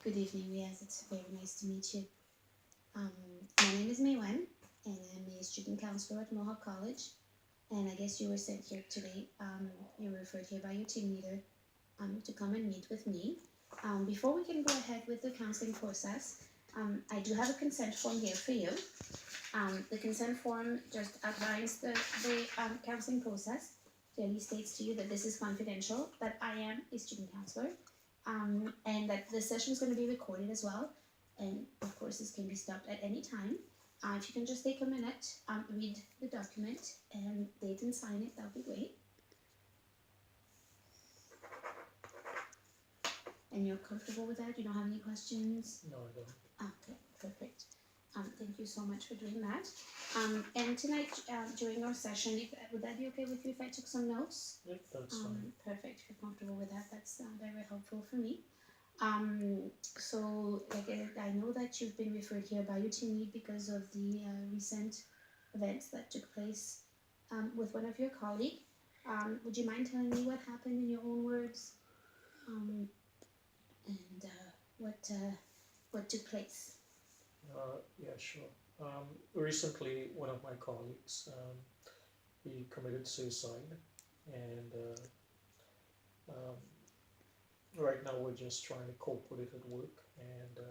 Good evening, Riaz. It's very nice to meet you. Um, my name is May Wen, and I'm a student counselor at Mohawk College. And I guess you were sent here today. You were referred here by your team leader to come and meet with me. Before we can go ahead with the counseling process, I do have a consent form here for you. The consent form just outlines the counseling process. Clearly states to you that this is confidential, that I am a student counselor, and that the session is going to be recorded as well. And of course, this can be stopped at any time. If you can just take a minute, read the document and date and sign it, that would be great. And you're comfortable with that? You don't have any questions? No, I don't. Okay, perfect. Thank you so much for doing that. And tonight, during our session, would that be okay with you if I took some notes? Yep, that's fine. Perfect. If you're comfortable with that, that's very helpful for me. So, I know that you've been referred here by your team lead because of the recent events that took place with one of your colleagues. Would you mind telling me what happened in your own words, and what took place? Yeah, sure. Recently, one of my colleagues, he committed suicide, and um, right now we're just trying to cope with it at work, and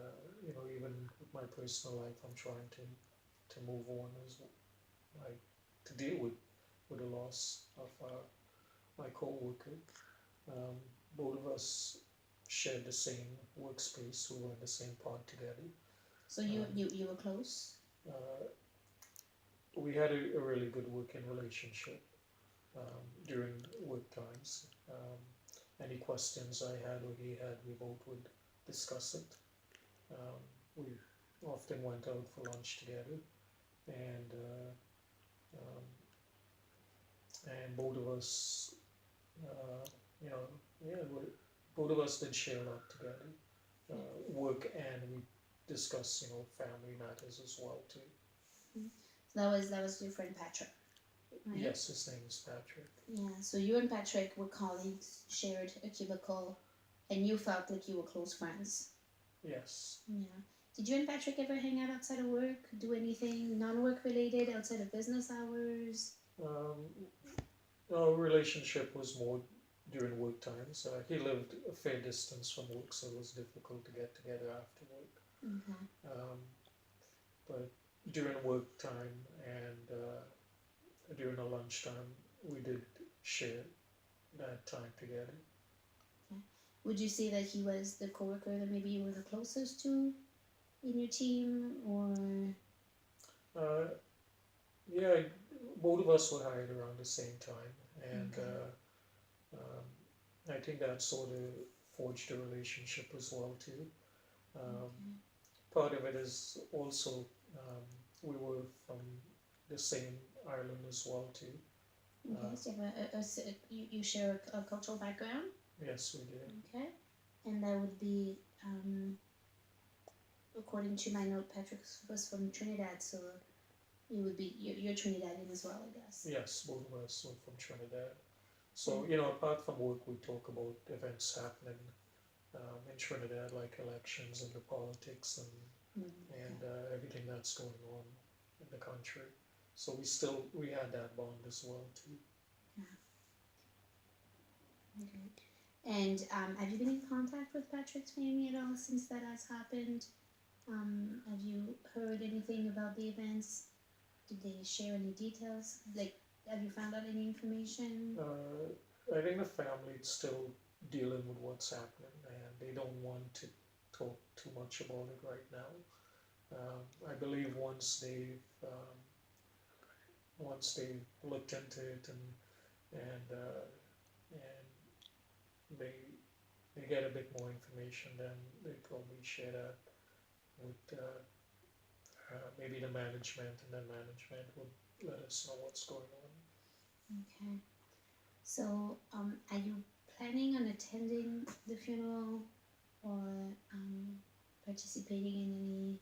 even with my personal life, I'm trying to move on as like to deal with the loss of my co-worker. Um, Both of us shared the same workspace. We were in the same pod together. So you were close? Uh, we had a really good working relationship during work times. Any questions I had or he had, we both would discuss it. We often went out for lunch together, and um, both of us, you know, yeah, both of us did share a lot together, work, and we discuss, family matters as well too. So that was your friend Patrick, right? Yes, his name is Patrick. Yeah. So you and Patrick were colleagues, shared a cubicle, and you felt like you were close friends. Yes. Yeah. Did you and Patrick ever hang out outside of work? Do anything non-work related outside of business hours? Our relationship was more during work times. He lived a fair distance from work, so it was difficult to get together after work. Okay. But during work time and during our lunchtime, we did share that time together. Okay. Would you say that he was the coworker that maybe you were the closest to in your team, or? Uh, yeah, both of us were hired around the same time, and Okay. I think that sort of forged a relationship as well too. Um, Okay. Part of it is also we were from the same island as well too. Okay. So you have you share a cultural background. Yes, we did. Okay. And that would be according to my note, Patrick was from Trinidad, so you would be you're Trinidadian as well, I guess. Yes, both of us were from Trinidad. So, apart from work, we talk about events happening in Trinidad, like elections and the politics and everything that's going on in the country. So we had that bond as well too. Yeah. Okay. And have you been in contact with Patrick's family at all since that has happened? Have you heard anything about the events? Did they share any details? Like, have you found out any information? I think the family is still dealing with what's happening, and they don't want to talk too much about it right now. I believe once they've looked into it and and they they get a bit more information, then they probably share that with maybe the management, and then management would let us know what's going on. Okay. So, are you planning on attending the funeral or participating in any,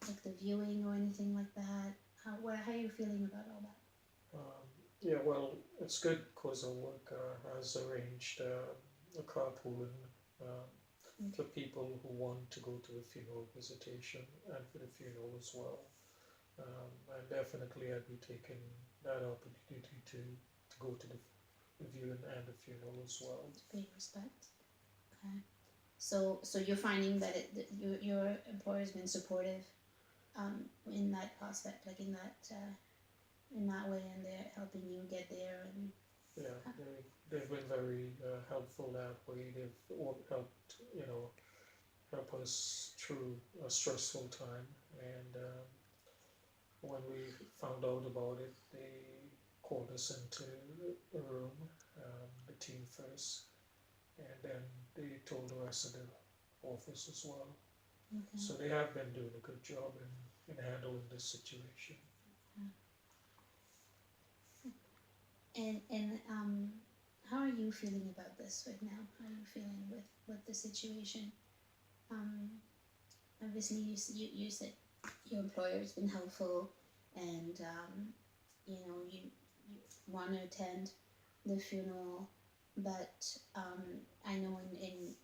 like the viewing or anything like that? How are you feeling about all that? Yeah, well, it's good because our work has arranged a carpooling. for people who want to go to the funeral visitation and for the funeral as well. And definitely I'd be taking that opportunity to go to the viewing and the funeral as well. To pay respect. Okay. So you're finding that your employer's been supportive, in that aspect, like in that way, and they're helping you get there, and Yeah, they've been very helpful that way. They've helped, help us through a stressful time. And when we found out about it, they called us into a room, the team first, and then they told the rest of the office as well. okay. So they have been doing a good job in handling this situation. And how are you feeling about this right now? How are you feeling with the situation? Obviously you said your employer's been helpful, and you know you want to attend the funeral, but I know in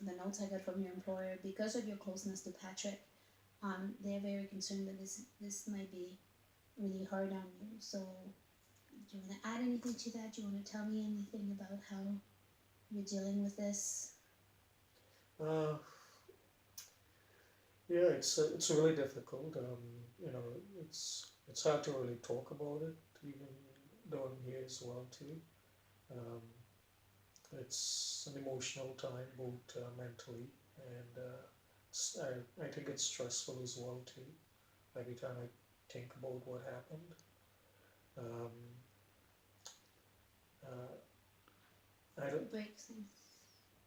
the notes I got from your employer, because of your closeness to Patrick, they're very concerned that this might be really hard on you. So do you want to add anything to that? Do you want to tell me anything about how you're dealing with this? Uh, yeah, it's really difficult. It's hard to really talk about it, even though I'm here as well too. Um, it's an emotional time, both mentally and I think it's stressful as well too. Every time I think about what happened, um, uh, I don't. Breaks things.